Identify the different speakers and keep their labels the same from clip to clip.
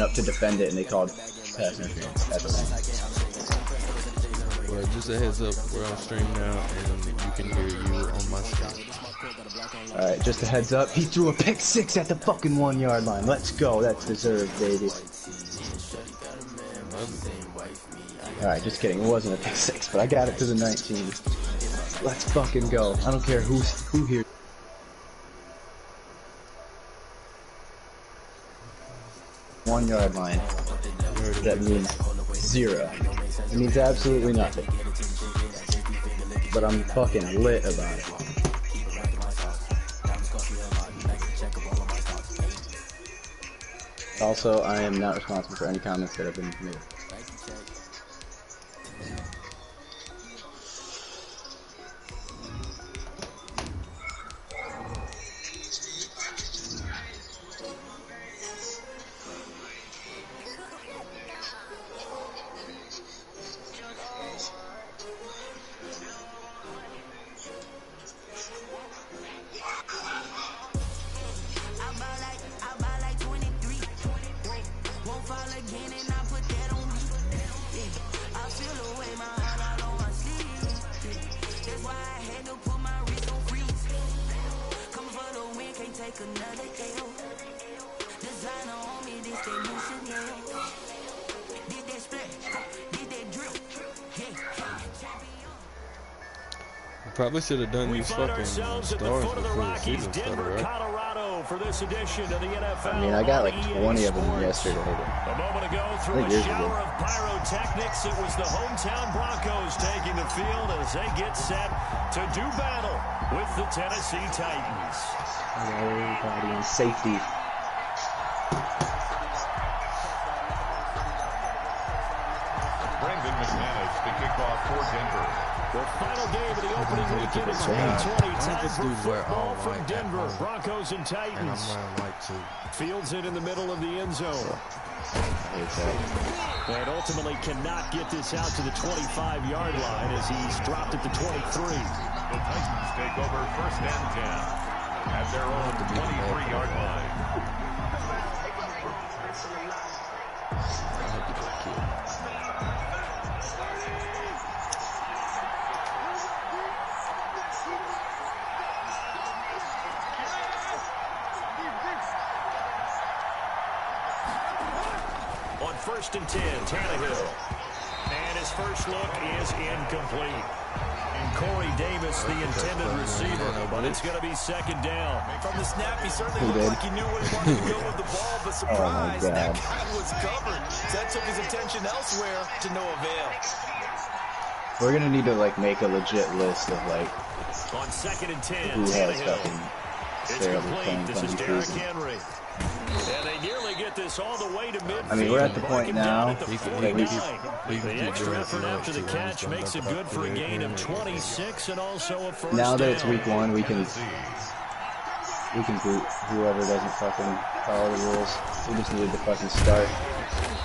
Speaker 1: up to defend it, and they called pass interference at the line.
Speaker 2: Well, just a heads up, we're on stream now, and you can hear you on my screen.
Speaker 1: Alright, just a heads up, he threw a pick 6 at the fucking 1 yard line. Let's go, that's deserved, baby. Alright, just kidding, it wasn't a pick 6, but I got it to the 19. Let's fucking go. I don't care who here. One yard line. That means 0. It means absolutely nothing. But I'm fucking lit about it. Also, I am not responsible for any comments that have been made.
Speaker 2: Probably should have done these fucking stars before the season started, right?
Speaker 1: I mean, I got like 20 of them yesterday.
Speaker 3: A moment ago, through a shower of pyrotechnics, it was the hometown Broncos taking the field as they get set to do battle with the Tennessee Titans.
Speaker 1: Everybody in safety.
Speaker 4: The kickoff for Denver.
Speaker 3: The final game of the opening weekend of 2020. Time for football from Denver. Broncos and Titans. Fields it in the middle of the end zone. And ultimately cannot get this out to the 25-yard line as he's dropped at the 23.
Speaker 4: The Titans take over 1st and 10 at their own 23-yard line.
Speaker 3: On 1st and 10, Tannehill. And his first look is incomplete. And Corey Davis, the intended receiver, but it's going to be 2nd down.
Speaker 5: From the snap, he certainly looked like he knew where he wanted to go with the ball, but surprise, that guy was covered. So that took his attention elsewhere to no avail.
Speaker 1: We're going to need to, like, make a legit list of, like,
Speaker 3: on 2nd and 10,
Speaker 1: who has fucking
Speaker 3: it's complete. This is Derrick Henry. And they nearly get this all the way to midfield.
Speaker 1: I mean, we're at the point now.
Speaker 3: The extra effort after the catch makes it good for a gain of 26 and also a first
Speaker 1: now that
Speaker 3: down.
Speaker 1: it's week 1, we can boot whoever doesn't fucking follow the rules. We just needed to fucking start.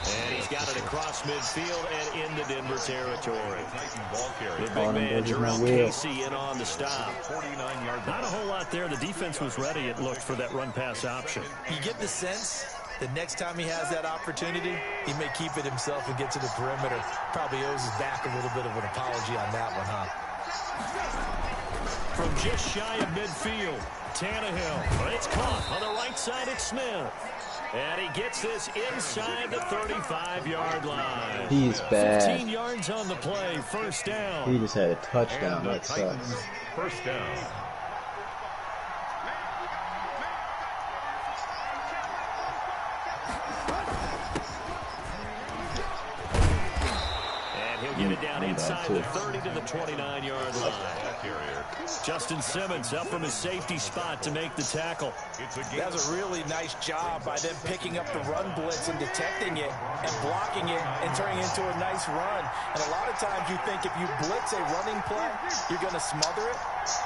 Speaker 3: And he's got it across midfield and into Denver territory. The big man, Jerome Casey, in on the stop. Not a whole lot there. The defense was ready, it looked, for that run-pass option.
Speaker 5: You get the sense that next time he has that opportunity, he may keep it himself and get to the perimeter. Probably owes his back a little bit of an apology on that one, huh?
Speaker 3: From just shy of midfield, Tannehill. It's caught on the right side. It's Smith. And he gets this inside the 35-yard line.
Speaker 1: He's bad.
Speaker 3: 15 yards on the play. First down.
Speaker 1: He just had a touchdown. That sucks.
Speaker 4: First down.
Speaker 3: And he'll get it down inside the 30 to the 29-yard line. Justin Simmons up from his safety spot to make the tackle.
Speaker 5: That was a really nice job by them picking up the run blitz and detecting it and blocking it and turning it into a nice run. And a lot of times you think if you blitz a running play, you're going to smother it.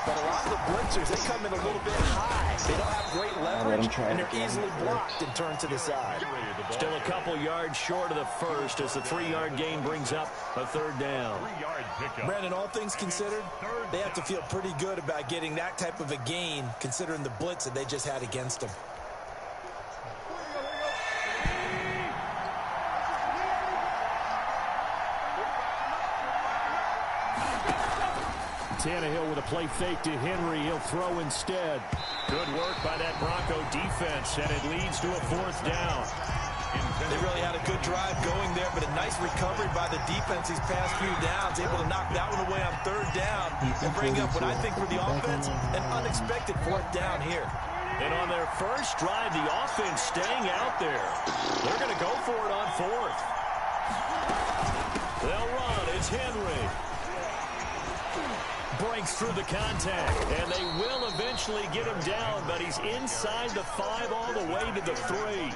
Speaker 5: But a lot of the blitzers, they come in a little bit high. They don't have great leverage, and they're easily blocked and turned to the side.
Speaker 3: Still a couple yards short of the first as the 3-yard gain brings up a 3rd down.
Speaker 5: Brandon, all things considered, they have to feel pretty good about getting that type of a gain, considering the blitz that they just had against them.
Speaker 3: Tannehill with a play fake to Henry. He'll throw instead. Good work by that Bronco defense, and it leads to a 4th down.
Speaker 5: They really had a good drive going there, but a nice recovery by the defense these past few downs, able to knock that one away on 3rd down and bring up what I think for the offense, an unexpected 4th down here.
Speaker 3: And on their first drive, the offense staying out there. They're going to go for it on 4th. They'll run. It's Henry. Breaks through the contact, and they will eventually get him down, but he's inside the 5 all the way to the 3.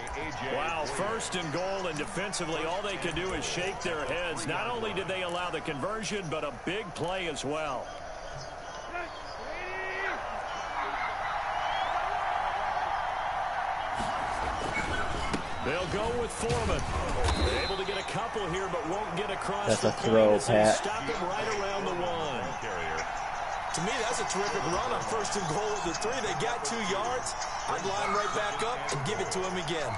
Speaker 3: Wow, 1st and goal, and defensively all they can do is shake their heads. Not only did they allow the conversion, but a big play as well. They'll go with Foreman. They're able to get a couple here, but won't get across.
Speaker 1: That's
Speaker 3: the
Speaker 1: a throw, Pat.
Speaker 3: Stop him right around the 1.
Speaker 5: To me, that's a terrific run on 1st and goal at the 3. They got 2 yards. I'd line right back up and give it to him again.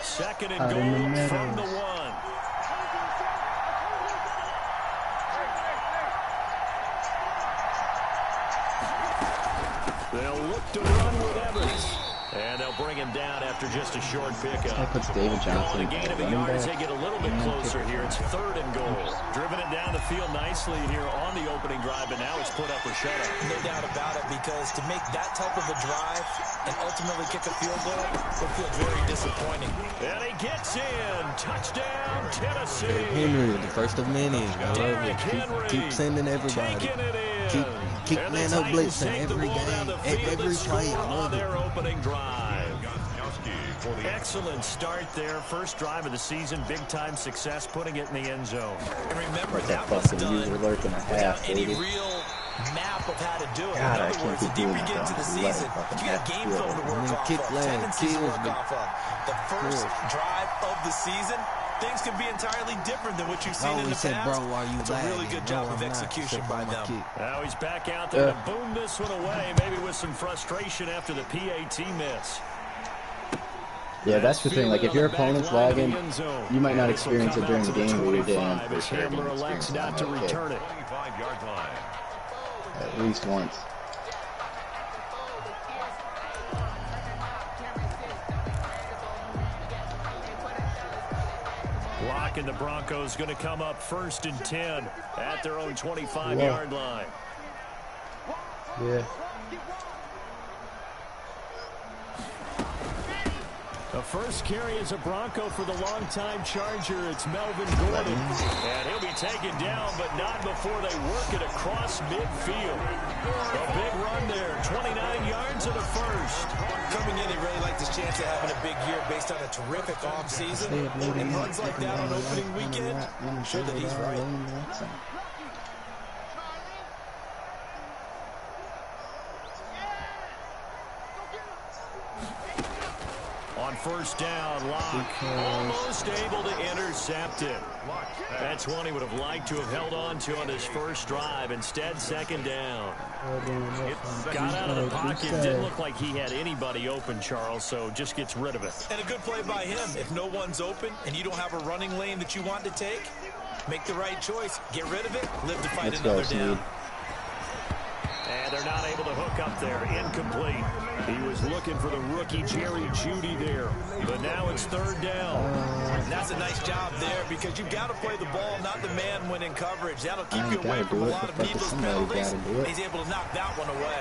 Speaker 3: Second and goal from the 1. They'll look to run with Evans. And they'll bring him down after just a short pickup.
Speaker 1: That puts David Johnson
Speaker 3: a gain of a yard as they get a little bit closer here. It's 3rd and goal. Driven it down the field nicely here on the opening drive, but now it's put up or shut up.
Speaker 5: No doubt about it, because to make that type of a drive and ultimately kick a field goal will feel very disappointing.
Speaker 3: And he gets in. Touchdown, Tennessee.
Speaker 2: Henry, the first of many. Keep sending everybody.
Speaker 3: Taking it in.
Speaker 2: Keep man up blitzing every game, every play.
Speaker 3: On their opening drive. Excellent start there. First drive of the season. Big-time success, putting it in the end zone.
Speaker 5: And remember,
Speaker 1: that
Speaker 5: was
Speaker 1: fucking
Speaker 5: done
Speaker 1: user lurking a half,
Speaker 5: any
Speaker 1: baby.
Speaker 5: real map of how to do it.
Speaker 1: God,
Speaker 5: In other words, the deeper you get into the season, you got game film to work off of, tendencies to work off of. The first drive of the season, things can be entirely different than what you've seen in the past. It's a really good job of execution by them.
Speaker 3: Now he's back out there to boom this one away, maybe with some frustration after the PAT miss.
Speaker 1: Yeah, that's the thing. Like, if your opponent's lagging, you might not experience it during the game, but you're damn for sure going to experience it on that kick. At least once.
Speaker 3: Block, and the Broncos going to come up 1st and 10 at their own 25-yard line.
Speaker 1: Yeah.
Speaker 3: The first carry is a Bronco for the longtime Charger. It's Melvin Gordon. And he'll be taken down, but not before they work it across midfield. A big run there, 29 yards and a first.
Speaker 5: Coming in, he really liked his chance of having a big year based on a terrific offseason. And runs like that on opening weekend, I'm sure that he's right.
Speaker 3: On first down, Locke almost able to intercept it. That's one he would have liked to have held on to on his first drive. Instead, 2nd down. Got out of the pocket. Didn't look like he had anybody open, Charles, so just gets rid of it.
Speaker 5: And a good play by him. If no one's open and you don't have a running lane that you want to take, make the right choice. Get rid of it. Live to fight another down.
Speaker 3: And they're not able to hook up there. Incomplete. He was looking for the rookie Jerry Jeudy there. But now it's 3rd down.
Speaker 5: That's a nice job there, because you've got to play the ball, not the man when in coverage. That'll keep you away from a lot of needless penalties. He's able to knock that one away.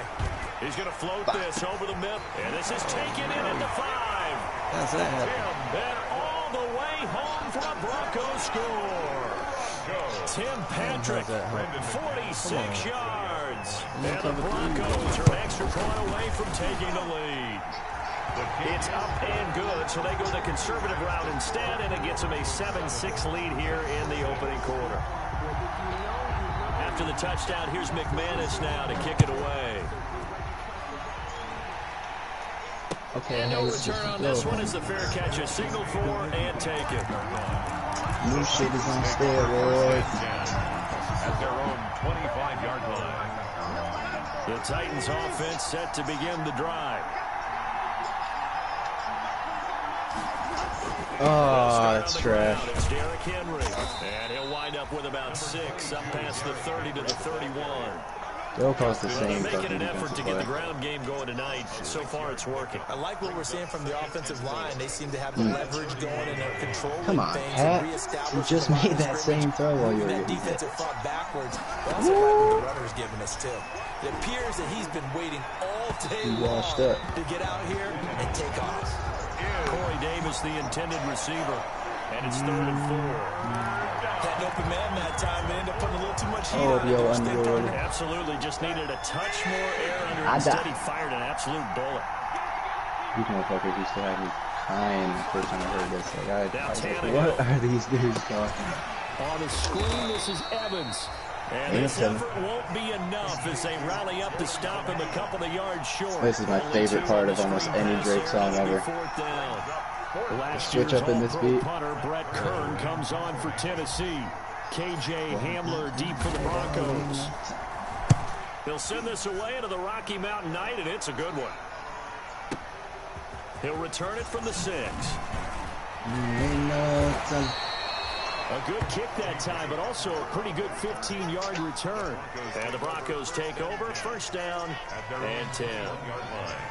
Speaker 3: He's going to float this over the middle. And this is taken in at the 5.
Speaker 2: How's that happen?
Speaker 3: And all the way home for a Broncos score. Tim Patrick, 46 yards. And the Broncos are an extra point away from taking the lead. It's up and good, so they go the conservative route instead, and it gets them a 7-6 lead here in the opening quarter. After the touchdown, here's McManus now to kick it away.
Speaker 1: Okay,
Speaker 3: and no return on this one is the fair catch, a signal for and take it.
Speaker 1: New shit is on steroids.
Speaker 4: At their own 25-yard line.
Speaker 3: The Titans offense set to begin the drive.
Speaker 1: Oh, that's trash.
Speaker 3: It's Derrick Henry, and he'll wind up with about 6 up past the 30 to the 31.
Speaker 1: They'll cost the
Speaker 3: They're
Speaker 1: same
Speaker 3: making
Speaker 1: fucking
Speaker 3: an effort to
Speaker 1: defensive
Speaker 3: get the
Speaker 1: play.
Speaker 3: ground game going tonight. So far, it's working.
Speaker 5: I like what we're seeing from the offensive line. They seem to have the leverage going and they're controlling
Speaker 1: Come on,
Speaker 5: things
Speaker 1: Pat.
Speaker 5: and reestablishing
Speaker 1: You just
Speaker 5: the line
Speaker 1: made
Speaker 5: of
Speaker 1: that
Speaker 5: scrimmage.
Speaker 1: same throw while you were
Speaker 5: That
Speaker 1: getting hit.
Speaker 5: defensive front backwards. I also like what the runner's giving us, too. It appears that he's been waiting all day long to get out here and take off.
Speaker 3: Corey Davis, the intended receiver, and it's 3rd and 4.
Speaker 5: Had an open man that time and ended up putting a little too much heat
Speaker 1: Oh,
Speaker 5: on
Speaker 1: yo,
Speaker 5: it.
Speaker 1: unreal.
Speaker 3: Absolutely, just needed a touch more air under it. Instead, he fired an absolute bullet.
Speaker 1: These motherfuckers used to have me crying the first time I heard this. Like, what are these dudes talking?
Speaker 3: On the screen, this is Evans. And this effort won't be enough as they rally up to stop him a couple of yards short.
Speaker 1: This is my favorite part of almost any Drake song ever. Switch up in this beat.
Speaker 3: Punter Brett Kern comes on for Tennessee. KJ Hamler deep for the Broncos. He'll send this away into the Rocky Mountain Night, and it's a good one. He'll return it from the 6. A good kick that time, but also a pretty good 15-yard return. And the Broncos take over. 1st down and 10.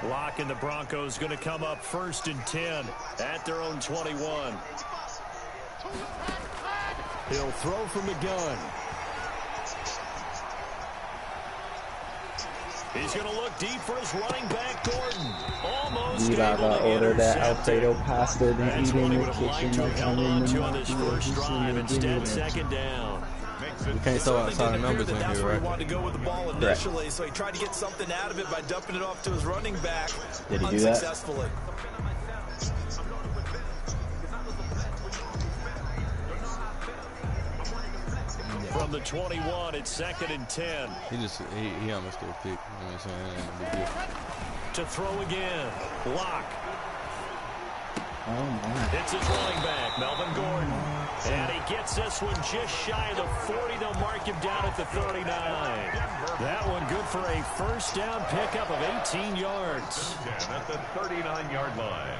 Speaker 3: Locke and the Broncos going to come up 1st and 10 at their own 21. He'll throw from the gun. He's going to look deep for his running back, Gordon. Almost able to
Speaker 1: order that
Speaker 3: intercept
Speaker 1: Alfredo
Speaker 3: it.
Speaker 1: pasta and
Speaker 3: That's
Speaker 1: eat
Speaker 3: what
Speaker 1: in
Speaker 3: he
Speaker 1: the
Speaker 3: would have liked
Speaker 1: kitchen.
Speaker 3: to have held on to on
Speaker 1: Like,
Speaker 3: this first drive. Instead, 2nd down.
Speaker 2: We can't throw outside numbers in
Speaker 5: That's
Speaker 2: here,
Speaker 5: where he
Speaker 2: right?
Speaker 5: wanted to go with the ball initially, so he tried to get something out of it by dumping it off to his running back.
Speaker 1: Did he do that?
Speaker 5: Unsuccessfully.
Speaker 3: From the 21, it's 2nd and 10.
Speaker 2: He almost threw a pick. You know what I'm saying? That ain't a big deal.
Speaker 3: To throw again. Locke.
Speaker 1: oh my.
Speaker 3: It's his running back, Melvin Gordon. And he gets this one just shy of the 40. They'll mark him down at the 39. That one good for a 1st down pickup of 18 yards.
Speaker 4: At the 39-yard line.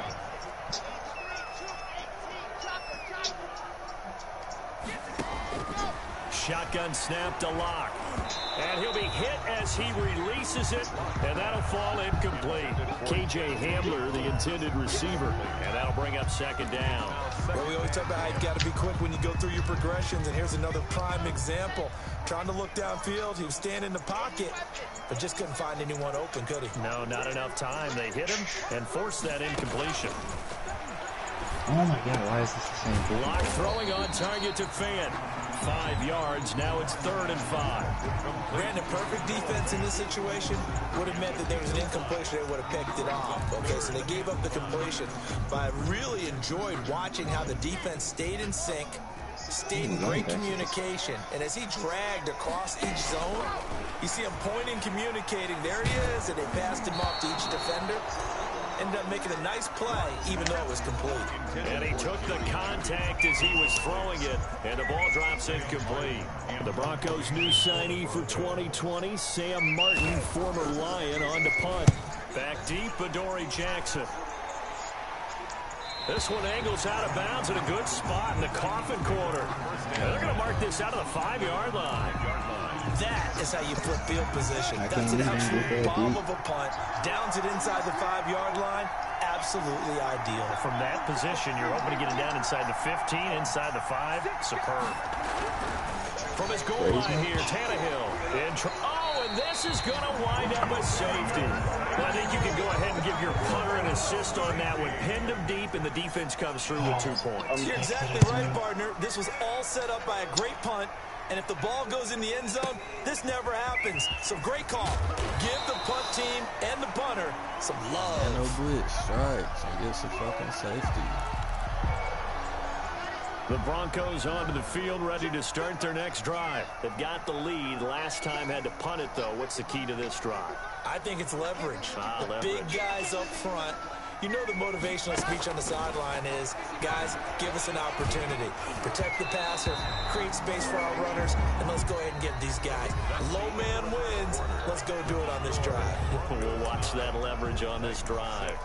Speaker 3: Shotgun snap to Locke. And he'll be hit as he releases it, and that'll fall incomplete. KJ Hamler, the intended receiver, and that'll bring up 2nd down.
Speaker 5: Well, we always talk about how you've got to be quick when you go through your progressions, and here's another prime example. Trying to look downfield, he was standing in the pocket, but just couldn't find anyone open, could he?
Speaker 3: No, not enough time. They hit him and forced that incompletion.
Speaker 1: Oh my God, why is this the same?
Speaker 3: Locke throwing on target to Fant. 5 yards. Now it's 3rd and 5.
Speaker 5: Brandon, perfect defense in this situation would have meant that there was an incompletion. They would have picked it off. Okay, so they gave up the completion. But I really enjoyed watching how the defense stayed in sync, stayed in great communication. And as he dragged across each zone, you see him pointing, communicating. There he is, and they passed him off to each defender. Ended up making a nice play, even though it was complete.
Speaker 3: And he took the contact as he was throwing it, and the ball drops incomplete. The Broncos' new signee for 2020, Sam Martin, former Lion, on to punt. Back deep, Adoree Jackson. This one angles out of bounds in a good spot in the coffin corner. And they're going to mark this out of the 5-yard line.
Speaker 5: That is how you flip field position. That's an absolute bomb of a punt. Downs it inside the 5-yard line. Absolutely ideal.
Speaker 3: From that position, you're hoping to get it down inside the 15, inside the 5. Superb. From his goal line here, Tannehill. And this is going to wind up a safety. Well, I think you can go ahead and give your punter an assist on that one. Pinned him deep, and the defense comes through with 2 points.
Speaker 5: You're exactly right, partner. This was all set up by a great punt. And if the ball goes in the end zone, this never happens. So great call. Give the punt team and the punter some love.
Speaker 2: And no blitz strikes. I guess a fucking safety.
Speaker 3: The Broncos onto the field, ready to start their next drive. They've got the lead. Last time had to punt it, though. What's the key to this drive?
Speaker 5: I think it's leverage. The
Speaker 3: Leverage.
Speaker 5: big guys up front. You know the motivational speech on the sideline is, guys, give us an opportunity. Protect the passer, create space for our runners, and let's go ahead and get these guys. Low man wins. Let's go do it on this drive.
Speaker 3: We'll watch that leverage on this drive.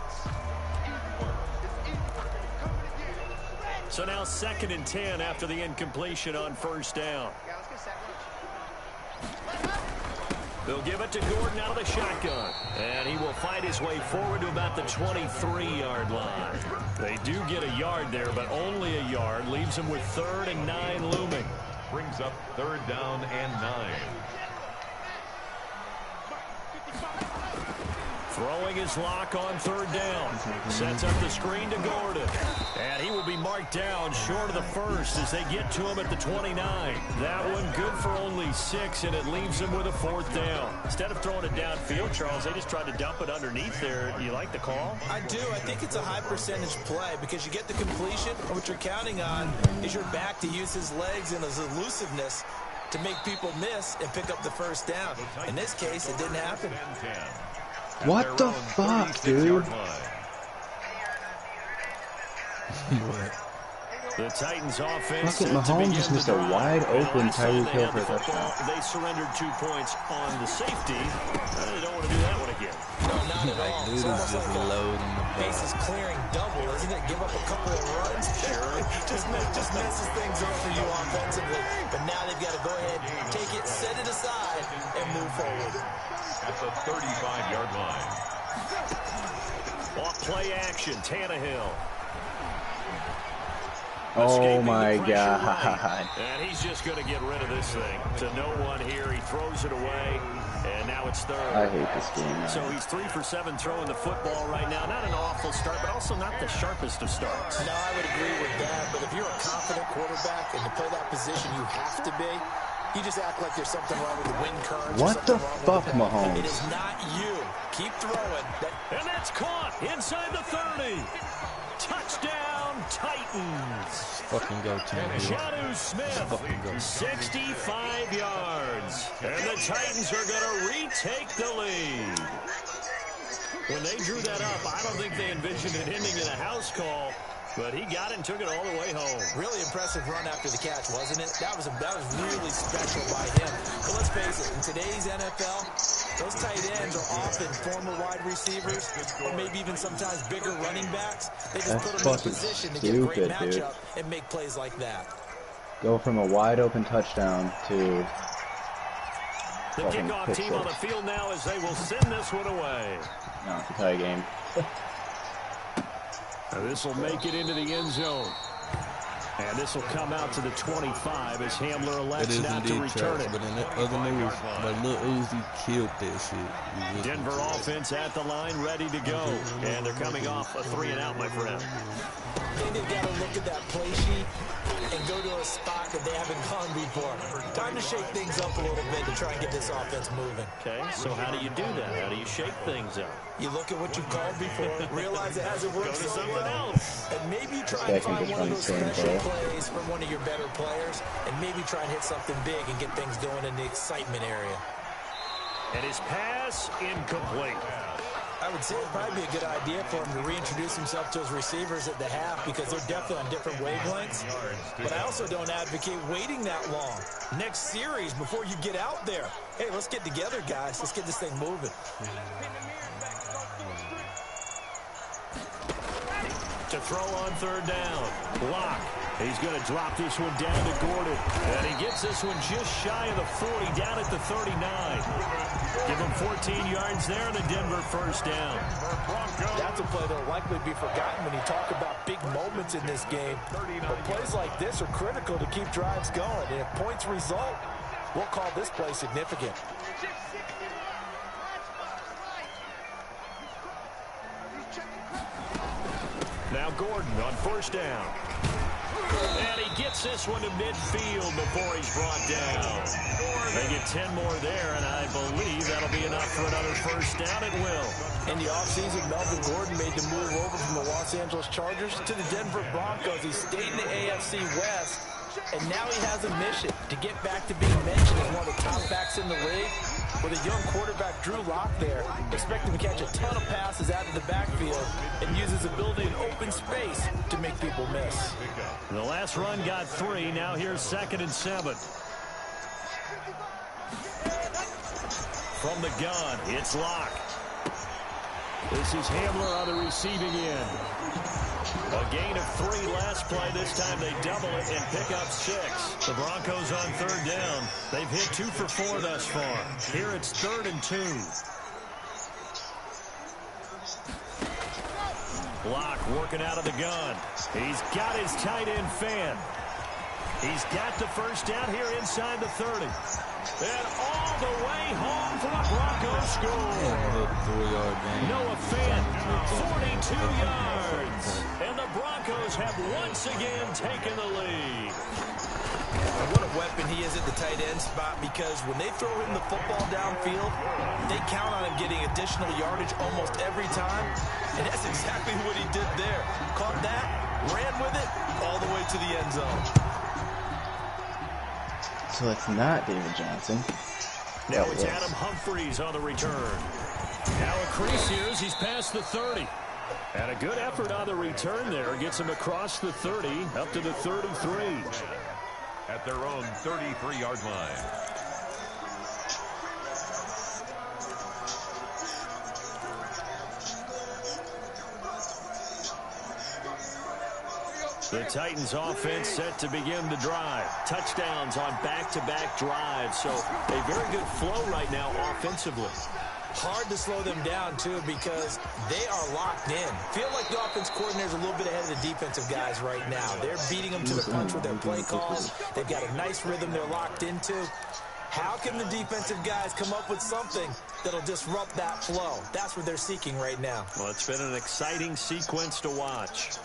Speaker 3: So now 2nd and 10 after the incompletion on first down. They'll give it to Gordon out of the shotgun. And he will fight his way forward to about the 23-yard line. They do get a yard there, but only a yard. Leaves them with 3rd and 9 looming.
Speaker 4: Brings up 3rd down and 9.
Speaker 3: Throwing his lock on 3rd down. Sets up the screen to Gordon. And he will be marked down short of the first as they get to him at the 29. That one good for only 6, and it leaves him with a 4th down. Instead of throwing it downfield, Charles, they just tried to dump it underneath there. Do you like the call?
Speaker 5: I do. I think it's a high percentage play because you get the completion, and what you're counting on is your back to use his legs and his elusiveness to make people miss and pick up the first down. In this case, it didn't happen.
Speaker 1: What the fuck, dude?
Speaker 3: The Titans offense.
Speaker 1: Fucking Mahomes just missed a wide open Tyreek Hill for a touchdown.
Speaker 3: They surrendered 2 points on the safety. They don't want to do that one again.
Speaker 5: No, not at all.
Speaker 2: Dude is just loading the
Speaker 5: base is clearing double, isn't it? Give up a couple of runs. Sure. just messes things up for you offensively. But now they've got to go ahead, take it, set it aside, and move forward.
Speaker 4: At the 35-yard line.
Speaker 3: Off play action, Tannehill.
Speaker 1: Oh my God.
Speaker 3: Right. And he's just going to get rid of this thing. To no one here. He throws it away. And now it's 3rd.
Speaker 1: I hate this game, man.
Speaker 3: So he's 3 for 7 throwing the football right now. Not an awful start, but also not the sharpest of starts.
Speaker 5: No, I would agree with that. But if you're a confident quarterback and to play that position you have to be, you just act like there's something wrong with the wind currents.
Speaker 1: What the fuck, Mahomes?
Speaker 5: It is not you. Keep throwing.
Speaker 3: And that's caught inside the 30. Touchdown, Titans.
Speaker 2: Fucking go, Tannehill.
Speaker 3: Jonnu Smith, 65 yards. And the Titans are going to retake the lead. When they drew that up, I don't think they envisioned it ending in a house call. But he got it and took it all the way home.
Speaker 5: Really impressive run after the catch, wasn't it? That was really special by him. But let's face it, in today's NFL, those tight ends are often former wide receivers or maybe even sometimes bigger running backs. They just put them in a position to get a great matchup and make plays like that.
Speaker 1: Go from a wide open touchdown to
Speaker 3: the kickoff team on the field now as they will send this one away.
Speaker 1: No, it's a tie game.
Speaker 3: This will make it into the end zone. And this will come out to the 25 as Hamler elects not to return it.
Speaker 2: But in that other news, like Lil Uzi killed that shit.
Speaker 3: Denver offense at the line, ready to go. And they're coming off a 3-and-out, my friend.
Speaker 5: I think they've got to look at that play sheet and go to a spot that they haven't gone before. Time to shake things up a little bit to try and get this offense moving.
Speaker 3: Okay, so how do you do that? How do you shake things up?
Speaker 5: You look at what you've called before, realize it hasn't worked
Speaker 3: Go to
Speaker 5: so
Speaker 3: something
Speaker 5: well,
Speaker 3: else.
Speaker 5: and maybe try and find one of those special plays from one of your better players, and maybe try and hit something big and get things going in the excitement area.
Speaker 3: And his pass incomplete.
Speaker 5: I would say it'd probably be a good idea for him to reintroduce himself to his receivers at the half because they're definitely on different wavelengths. But I also don't advocate waiting that long. Next series before you get out there. Hey, let's get together, guys. Let's get this thing moving.
Speaker 3: To throw on 3rd down. Block. He's going to drop this one down to Gordon. And he gets this one just shy of the 40, down at the 39. Give him 14 yards there and a Denver first down.
Speaker 5: That's a play that will likely be forgotten when you talk about big moments in this game. But plays like this are critical to keep drives going. And if points result, we'll call this play significant.
Speaker 3: Now Gordon on first down. And he gets this one to midfield before he's brought down. They get 10 more there, and I believe that'll be enough for another first down. It will.
Speaker 5: In the offseason, Melvin Gordon made the move over from the Los Angeles Chargers to the Denver Broncos. He stayed in the AFC West, and now he has a mission to get back to being mentioned as one of the top backs in the league. With a young quarterback, Drew Lock, there, expect him to catch a ton of passes out of the backfield and use his ability in open space to make people miss.
Speaker 3: The last run got 3. Now here's 2nd and 7. From the gun, it's Lock. This is Hamler on the receiving end. A gain of 3 last play. This time they double it and pick up 6. The Broncos on 3rd down. They've hit 2 for 4 thus far. Here it's 3rd and 2. Block working out of the gun. He's got his tight end fan. He's got the first down here inside the 30. And all the way home for the Broncos score. Noah Fant, 42 yards. And the Broncos have once again taken the lead.
Speaker 5: What a weapon he is at the tight end spot, because when they throw him the football downfield, they count on him getting additional yardage almost every time. And that's exactly what he did there. Caught that, ran with it, all the way to the end zone.
Speaker 1: So it's not David Johnson.
Speaker 3: Now it's Adam Humphries on the return. Now Acrisius, he's past the 30. And a good effort on the return there. Gets him across the 30, up to the 33.
Speaker 4: At their own 33-yard line.
Speaker 3: The Titans offense set to begin the drive. Touchdowns on back-to-back drives. So a very good flow right now offensively.
Speaker 5: Hard to slow them down, too, because they are locked in. Feel like the offense coordinator's a little bit ahead of the defensive guys right now. They're beating them to the punch with their play calls. They've got a nice rhythm they're locked into. How can the defensive guys come up with something that'll disrupt that flow? That's what they're seeking right now.
Speaker 3: Well, it's been an exciting sequence to watch.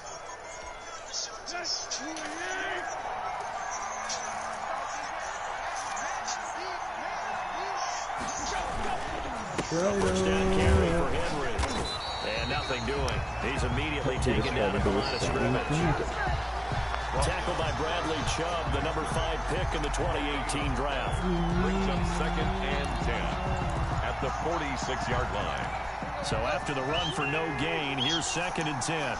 Speaker 3: First down carry for Henry. And nothing doing. He's immediately taken down at the line of scrimmage. Tackled by Bradley Chubb, the number 5 pick in the 2018 draft.
Speaker 4: Brings up 2nd and 10 at the 46-yard line.
Speaker 3: So after the run for no gain, here's 2nd and 10.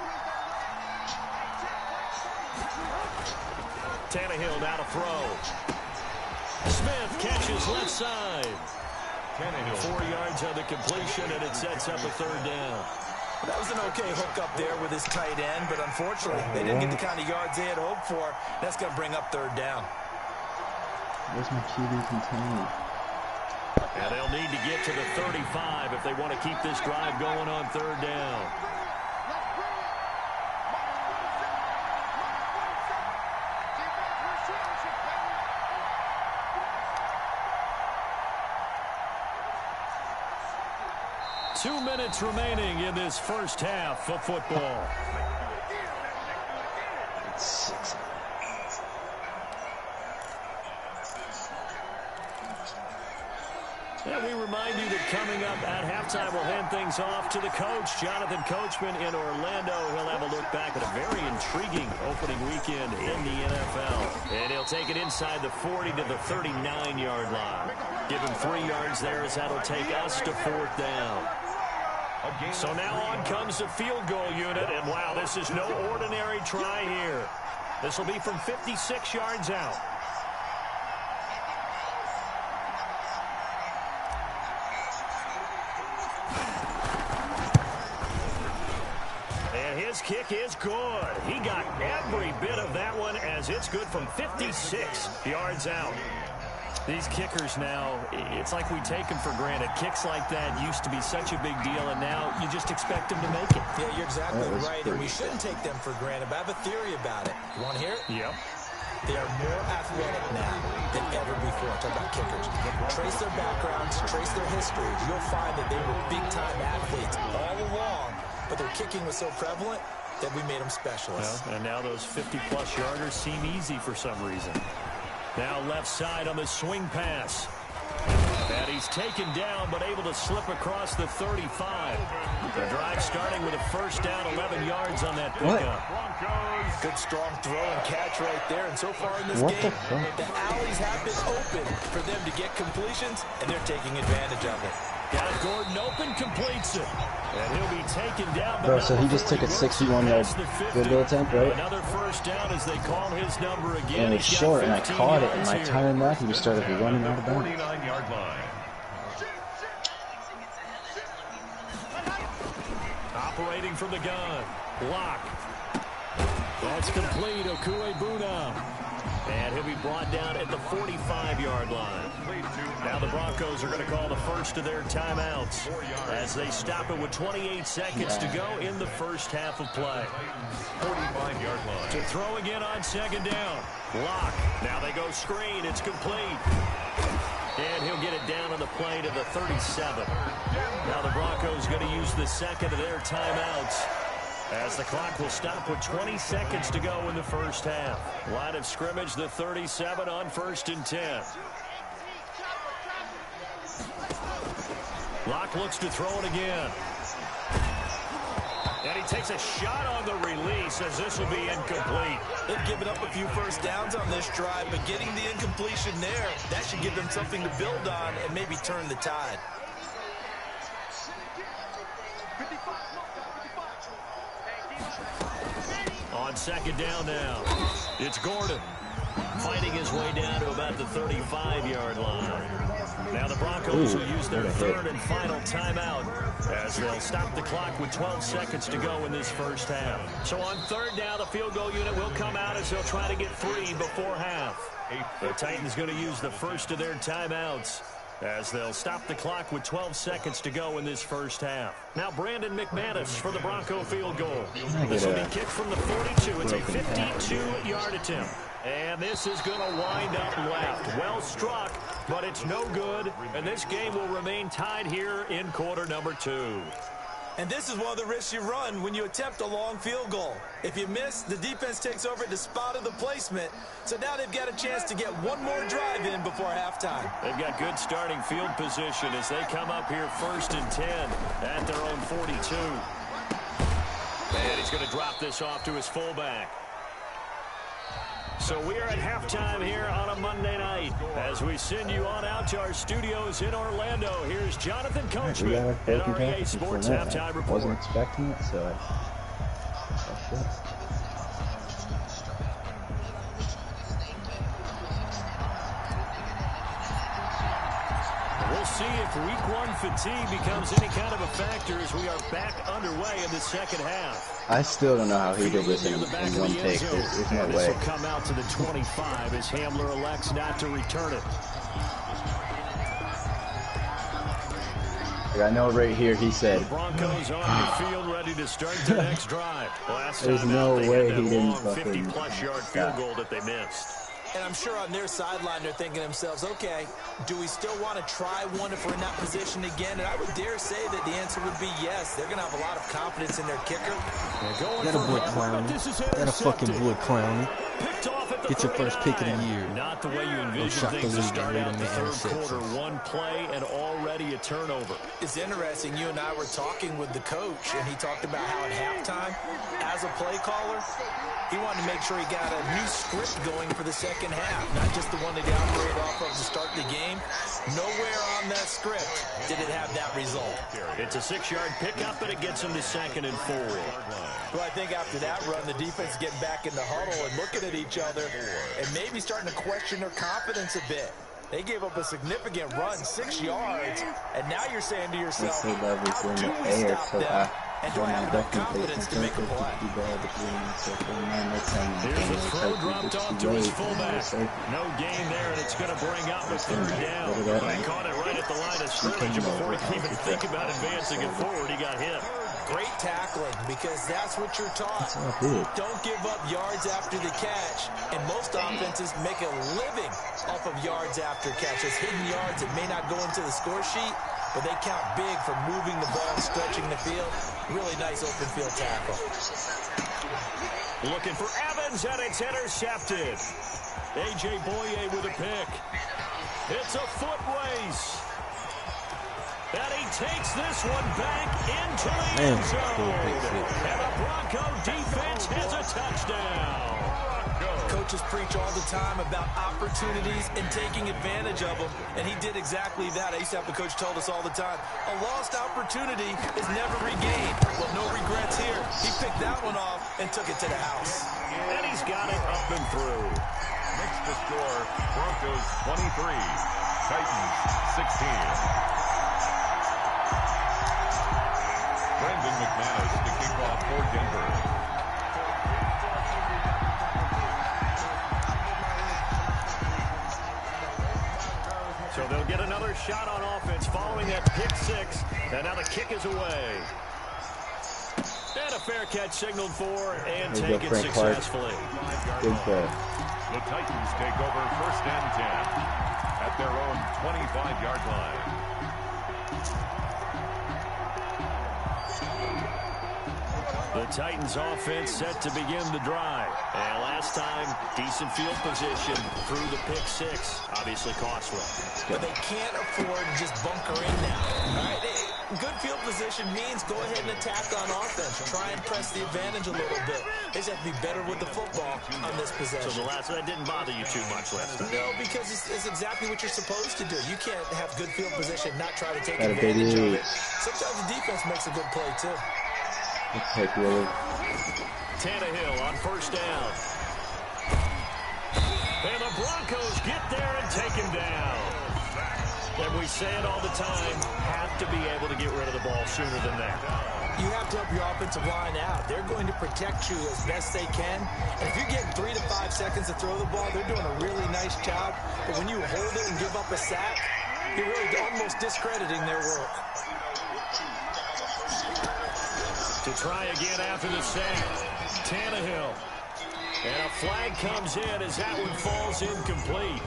Speaker 3: Tannehill now to throw. Smith catches left side. 4 yards on the completion, and it sets up a 3rd down.
Speaker 5: Well, that was an okay hook up there with his tight end, but unfortunately, they didn't get the kind of yards they had hoped for. That's going to bring up 3rd down.
Speaker 1: Where's my QB container?
Speaker 3: And they'll need to get to the 35 if they want to keep this drive going on 3rd down. Two minutes remaining in this first half of football. And we remind you that coming up at halftime, we'll hand things off to the coach, Jonathan Coachman in Orlando. He'll have a look back at a very intriguing opening weekend in the NFL. And he'll take it inside the 40 to the 39-yard line. Give him 3 yards there as that'll take us to 4th down. So now on comes the field goal unit, and wow, this is no ordinary try here. This will be from 56 yards out. And his kick is good. He got every bit of that one, as it's good from 56 yards out. These kickers now, it's like we take them for granted. Kicks like that used to be such a big deal, and now you just expect them to make it.
Speaker 5: Yeah, you're exactly right, and we shouldn't take them for granted, but I have a theory about it. You want to hear it?
Speaker 3: Yep.
Speaker 5: They are more athletic now than ever before. Talk about kickers. Trace their backgrounds, trace their history. You'll find that they were big-time athletes all along, but their kicking was so prevalent that we made them specialists.
Speaker 3: Well, and now those 50-plus yarders seem easy for some reason. Now left side on the swing pass. And he's taken down, but able to slip across the 35. The drive starting with a first down, 11 yards on that pickup.
Speaker 5: Good strong throw and catch right there. And so far in this game, the alleys have been open for them to get completions, and they're taking advantage of it.
Speaker 3: Got Gordon open, completes it. And he'll be taken down.
Speaker 1: Bro, so he just took a 61-yard field goal attempt, right?
Speaker 3: Another first down as they call his number again.
Speaker 1: And it's short, and I caught it, and my time left, he just started running out of bounds.
Speaker 4: 49-yard line.
Speaker 3: Operating from the gun. Block. That's complete. Okuebuna. And he'll be brought down at the 45-yard line. Now the Broncos are going to call the first of their timeouts as they stop it with 28 seconds to go in the first half of play.
Speaker 4: 45-yard line.
Speaker 3: To throw again on second down. Lock. Now they go screen. It's complete. And he'll get it down on the play to the 37. Now the Broncos going to use the second of their timeouts as the clock will stop with 20 seconds to go in the first half. Line of scrimmage, the 37 on 1st and 10. Locke looks to throw it again. And he takes a shot on the release as this will be incomplete.
Speaker 5: They've given up a few first downs on this drive, but getting the incompletion there, that should give them something to build on and maybe turn the tide.
Speaker 3: On second down now, it's Gordon fighting his way down to about the 35-yard line. Now the Broncos will use their third and final timeout as they'll stop the clock with 12 seconds to go in this first half. So on third down, the field goal unit will come out as they'll try to get 3 before half. The Titans going to use the first of their timeouts as they'll stop the clock with 12 seconds to go in this first half. Now Brandon McManus for the Bronco field goal. This will be kicked from the 42. It's a 52-yard attempt. And this is going to wind up left. Well struck, but it's no good. And this game will remain tied here in quarter number 2.
Speaker 5: And this is one of the risks you run when you attempt a long field goal. If you miss, the defense takes over at the spot of the placement. So now they've got a chance to get one more drive in before halftime.
Speaker 3: They've got good starting field position as they come up here 1st and 10 at their own 42. And he's going to drop this off to his fullback. So we are at halftime here on a Monday night as we send you on out to our studios in Orlando. Here's Jonathan Coachman at REA Sports Halftime Report.
Speaker 1: Wasn't expecting it, so
Speaker 3: We'll see if week 1 fatigue becomes any kind of a factor as we are back underway in the second half.
Speaker 1: I still don't know how he did this in one take. There's no way.
Speaker 3: This will come out to the 25 as Hamler elects not to return it.
Speaker 1: I know right here he said,
Speaker 3: the Broncos on the field ready to start the next drive.
Speaker 1: There's no way he didn't
Speaker 3: fucking 50-plus yard field goal that they missed.
Speaker 5: And I'm sure on their sideline they're thinking to themselves, okay, do we still want to try one if we're in that position again? And I would dare say that the answer would be yes. They're going to have a lot of confidence in their kicker.
Speaker 2: That a boy clown. That a fucking boy clown. Get your first pick of the year.
Speaker 3: Not the way you envision things to start out the third quarter. One play and already a turnover.
Speaker 5: It's interesting. You and I were talking with the coach, and he talked about how at halftime, as a play caller, he wanted to make sure he got a new script going for the second half, not just the one that he operated off of to start the game. Nowhere on that script did it have that result.
Speaker 3: It's a 6-yard pickup, but it gets him to 2nd and 4.
Speaker 5: Well, I think after that run, the defense getting back in the huddle and looking at each other and maybe starting to question their confidence a bit. They gave up a significant run, 6 yards, and now you're saying to yourself, how do we stop them? And do I have enough confidence to make a play?
Speaker 3: Here's a throw dropped off to his fullback. No gain there, and it's going to bring up a 3rd down. He caught it right at the line of scrimmage, and before he could even think about advancing it forward, he got hit.
Speaker 5: Great tackling, because that's what you're taught. Don't give up yards after the catch. And most offenses make a living off of yards after catch. It's hidden yards that may not go into the score sheet, but they count big for moving the ball, stretching the field. Really nice open field tackle.
Speaker 3: Looking for Evans, and it's intercepted. A.J. Boye with a pick. It's a foot race. And he takes this one back into the end zone. And the Bronco defense has a touchdown.
Speaker 5: Coaches preach all the time about opportunities and taking advantage of them, and he did exactly that. I used to have the coach told us all the time, a lost opportunity is never regained. Well, no regrets here. He picked that one off and took it to the house.
Speaker 3: And he's got it up and through.
Speaker 4: Next to score, Broncos 23, Titans 16. Brandon McManus to kick off for Denver.
Speaker 3: get another shot on offense following that pick six. And now the kick is away. And a fair catch signaled for and taken successfully.
Speaker 1: Good play.
Speaker 4: The Titans take over 1st and 10 at their own 25-yard line.
Speaker 3: The Titans offense set to begin the drive. And last time, decent field position through the pick six. Obviously costly.
Speaker 5: But they can't afford to just bunker in now. All right, good field position means go ahead and attack on offense. Try and press the advantage a little bit. They just have to be better with the football on this possession.
Speaker 3: So that didn't bother you too much last time?
Speaker 5: No, because it's exactly what you're supposed to do. You can't have good field position, not try to take advantage of it. Sometimes the defense makes a good play, too.
Speaker 3: Tannehill on 1st down. And the Broncos get there and take him down. And we say it all the time, have to be able to get rid of the ball sooner than that.
Speaker 5: You have to help your offensive line out. They're going to protect you as best they can. And if you get 3 to 5 seconds to throw the ball, they're doing a really nice job. But when you hold it and give up a sack, you're really almost discrediting their work.
Speaker 3: To try again after the sack, Tannehill. And a flag comes in as that one falls incomplete.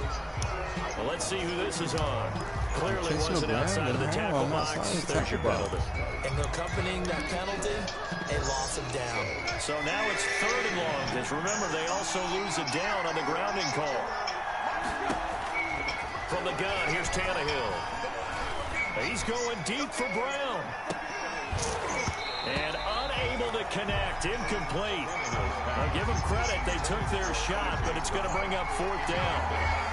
Speaker 3: Well, let's see who this is on. Clearly wasn't outside of the tackle box. There's your penalty.
Speaker 5: And accompanying that penalty, a loss of down.
Speaker 3: So now it's 3rd and long, because remember, they also lose a down on the grounding call. From the gun, here's Tannehill. He's going deep for Brown. And unable to connect, incomplete. I'll give them credit, they took their shot, but it's going to bring up 4th down.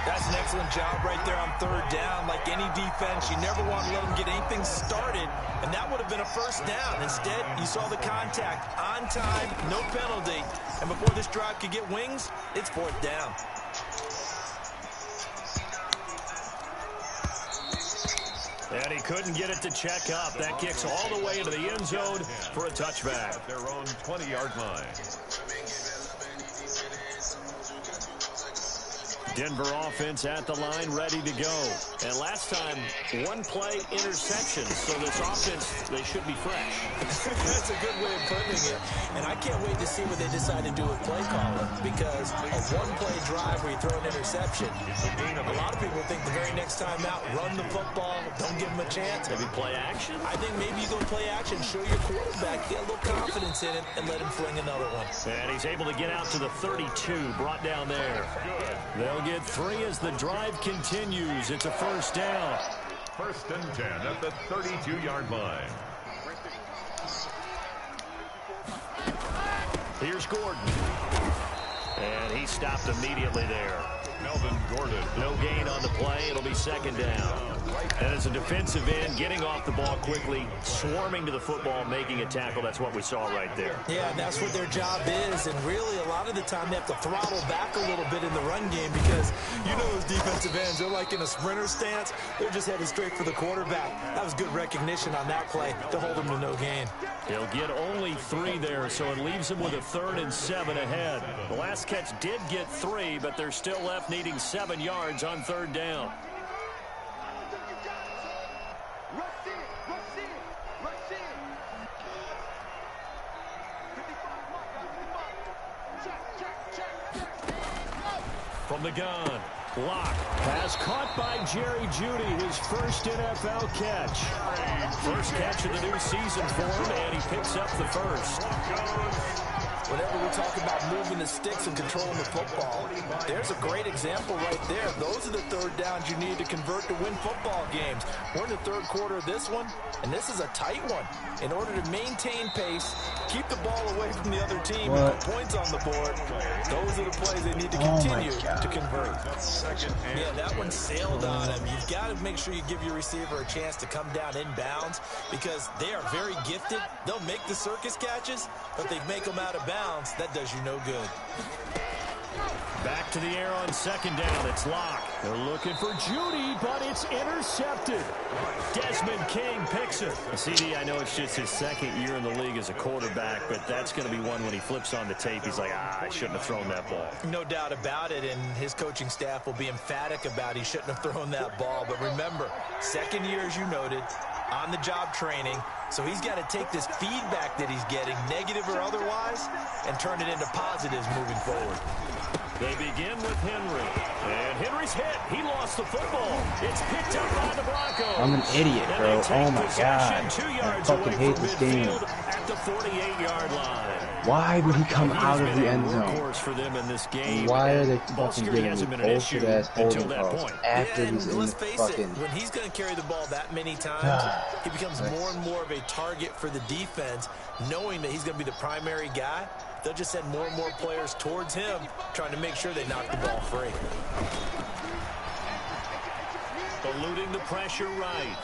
Speaker 5: That's an excellent job right there on 3rd down. Like any defense, you never want to let them get anything started, and that would have been a 1st down. Instead, you saw the contact on time, no penalty, and before this drive could get wings, it's 4th down.
Speaker 3: And he couldn't get it to check up. That kicks all the way into the end zone for a touchback.
Speaker 4: At their own 20-yard line.
Speaker 3: Denver offense at the line, ready to go. And last time, 1-play interception. So this offense, they should be fresh.
Speaker 5: That's a good way of putting it. And I can't wait to see what they decide to do with play calling. Because a 1-play drive where you throw an interception, a lot of people think the very next time out, run the football, don't give them a chance.
Speaker 3: Maybe play action?
Speaker 5: I think maybe you go play action, show your quarterback, get a little confidence in it, and let him fling another one.
Speaker 3: And he's able to get out to the 32, brought down there. They'll get 3 as the drive continues. It's a 1st down.
Speaker 4: 1st and 10 at the 32-yard line.
Speaker 3: Here's Gordon. And he stopped immediately there.
Speaker 4: Melvin Gordon.
Speaker 3: No gain on the play. It'll be 2nd down. And as a defensive end, getting off the ball quickly, swarming to the football, making a tackle. That's what we saw right there.
Speaker 5: Yeah, and that's what their job is. And really, a lot of the time, they have to throttle back a little bit in the run game because you know those defensive ends, they're like in a sprinter stance. They're just headed straight for the quarterback. That was good recognition on that play to hold them to no gain.
Speaker 3: They'll get only 3 there, so it leaves them with a 3rd and 7 ahead. The last catch did get 3, but they're still left needing 7 yards on 3rd down. From the gun, Locke pass caught by Jerry Jeudy, his first NFL catch. First catch of the new season for him, and he picks up the 1st.
Speaker 5: Whenever we talk about moving the sticks and controlling the football, there's a great example right there. Those are the 3rd downs you need to convert to win football games. We're in the 3rd quarter of this one, and this is a tight one. In order to maintain pace, keep the ball away from the other team, and put points on the board, those are the plays they need to continue to convert. Yeah, that one sailed on him. You've got to make sure you give your receiver a chance to come down inbounds because they are very gifted. They'll make the circus catches, but they make them out of bounds. That does you no good.
Speaker 3: Back to the air on second down. It's Locke. They're looking for Judy, but it's intercepted. Desmond King picks it. CD, I know it's just his second year in the league as a quarterback, but that's going to be one when he flips on the tape. He's like, I shouldn't have thrown that ball.
Speaker 5: No doubt about it, and his coaching staff will be emphatic about he shouldn't have thrown that ball. But remember, second year, as you noted, on-the-job training. So he's got to take this feedback that he's getting, negative or otherwise, and turn it into positives moving forward.
Speaker 3: They begin with Henry. And Henry's hit. He lost the football. It's picked up by the Broncos.
Speaker 1: I'm an idiot, bro. Oh my god. I fucking hate this game.
Speaker 3: At the 48-yard line.
Speaker 1: Why would he come out of the end zone?
Speaker 3: For them in this game.
Speaker 1: Why are they fucking giving me bullshit ass holding calls after he's in the fucking...
Speaker 5: When he's going to carry the ball that many times, he becomes more and more of a target for the defense, knowing that he's going to be the primary guy. They'll just send more and more players towards him, trying to make sure they knock the ball free.
Speaker 3: Eluding the pressure right.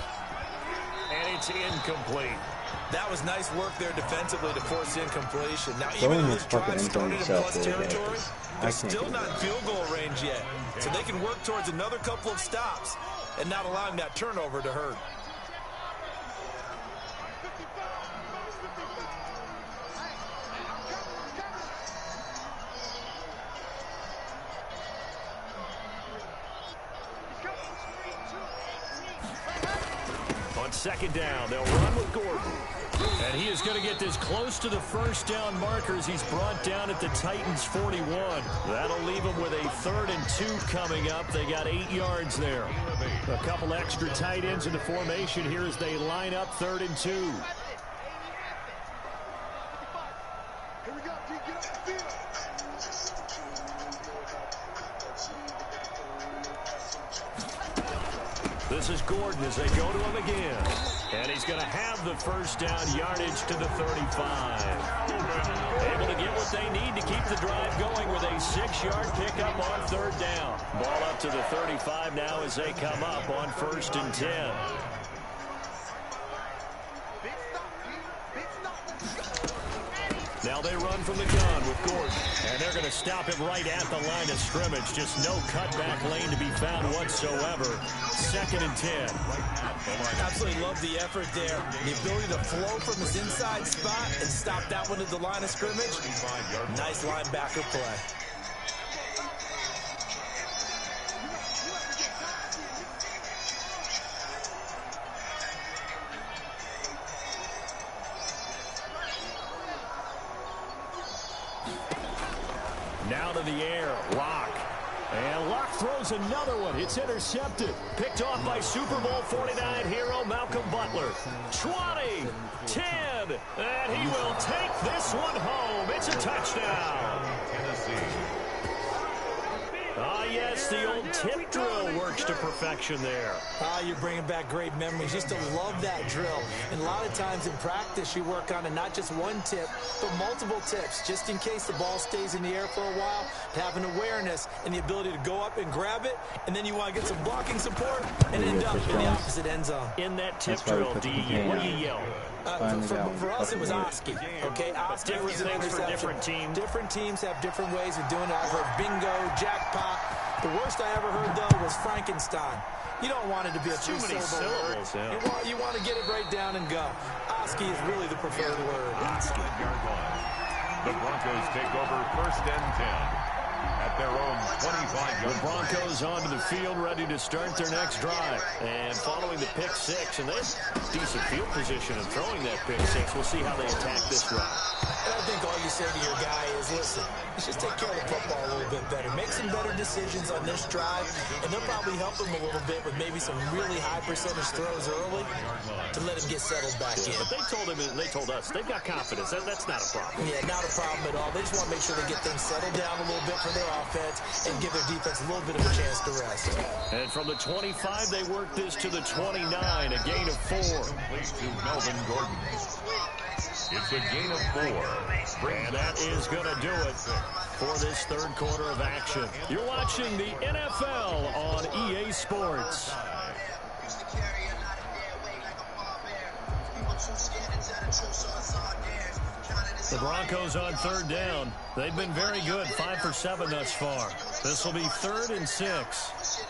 Speaker 3: And it's incomplete.
Speaker 5: That was nice work there defensively to force incompletion. Now, even though this drive started in plus territory, they're still not in field goal range yet. So they can work towards another couple of stops and not allowing that turnover to hurt.
Speaker 3: On second down, they'll run with Gordon. And he is going to get this close to the first down markers. He's brought down at the Titans' 41. That'll leave him with a 3rd and 2 coming up. They got 8 yards there. A couple extra tight ends in the formation here as they line up 3rd and 2. This is Gordon as they go to him again. And he's going to have the first down yardage to the 35. Able to get what they need to keep the drive going with a 6-yard pickup on 3rd down. Ball up to the 35 now as they come up on 1st and 10. Now they run from the gun with Gordon. And they're going to stop him right at the line of scrimmage. Just no cutback lane to be found whatsoever. 2nd and 10.
Speaker 5: Absolutely love the effort there. The ability to flow from his inside spot and stop that one at the line of scrimmage. Nice linebacker play.
Speaker 3: Now to the air, Locke. And Locke throws another one. It's intercepted. Picked off by Super Bowl 49 hero Malcolm Butler. 20, 10, and he will take this one home. It's a touchdown. Ah, yes, the old tip drill works to perfection there.
Speaker 5: You're bringing back great memories. Used to love that drill. And a lot of times in practice, you work on it, not just one tip, but multiple tips, just in case the ball stays in the air for a while, to have an awareness and the ability to go up and grab it, and then you want to get some blocking support and end up in the opposite end zone.
Speaker 3: In that tip drill, what do you yell?
Speaker 5: For us, it was Oski. Okay, Oski was an interception.
Speaker 3: For different teams.
Speaker 5: Different teams have different ways of doing it. I've heard bingo, jackpot. The worst I ever heard, though, was Frankenstein. You don't want it to be a two-syllable word. Yeah. You want to get it right down and go. Oski is really the preferred word. Oski.
Speaker 4: The Broncos take over 1st and 10. At their own 25-yard.
Speaker 3: The Broncos onto the field, ready to start their next drive. And following the pick 6, and they have decent field position in throwing that pick 6. We'll see how they attack this drive.
Speaker 5: And I think all you say to your guy is, listen, let's just take care of the football a little bit better. Make some better decisions on this drive, and they'll probably help him a little bit with maybe some really high percentage throws early to let him get settled back in.
Speaker 3: But they told him, and they told us, they've got confidence. That's not a problem.
Speaker 5: Yeah, not a problem at all. They just want to make sure they get things settled down a little bit for their offense and give their defense a little bit of a chance to rest.
Speaker 3: And from the 25, they work this to the 29, a gain of 4.
Speaker 4: Complete to Melvin Gordon. It's a gain of 4.
Speaker 3: And that is going to do it for this 3rd quarter of action. You're watching the NFL on EA Sports. The Broncos on 3rd down. They've been very good, 5 for 7 thus far. This will be 3rd and 6.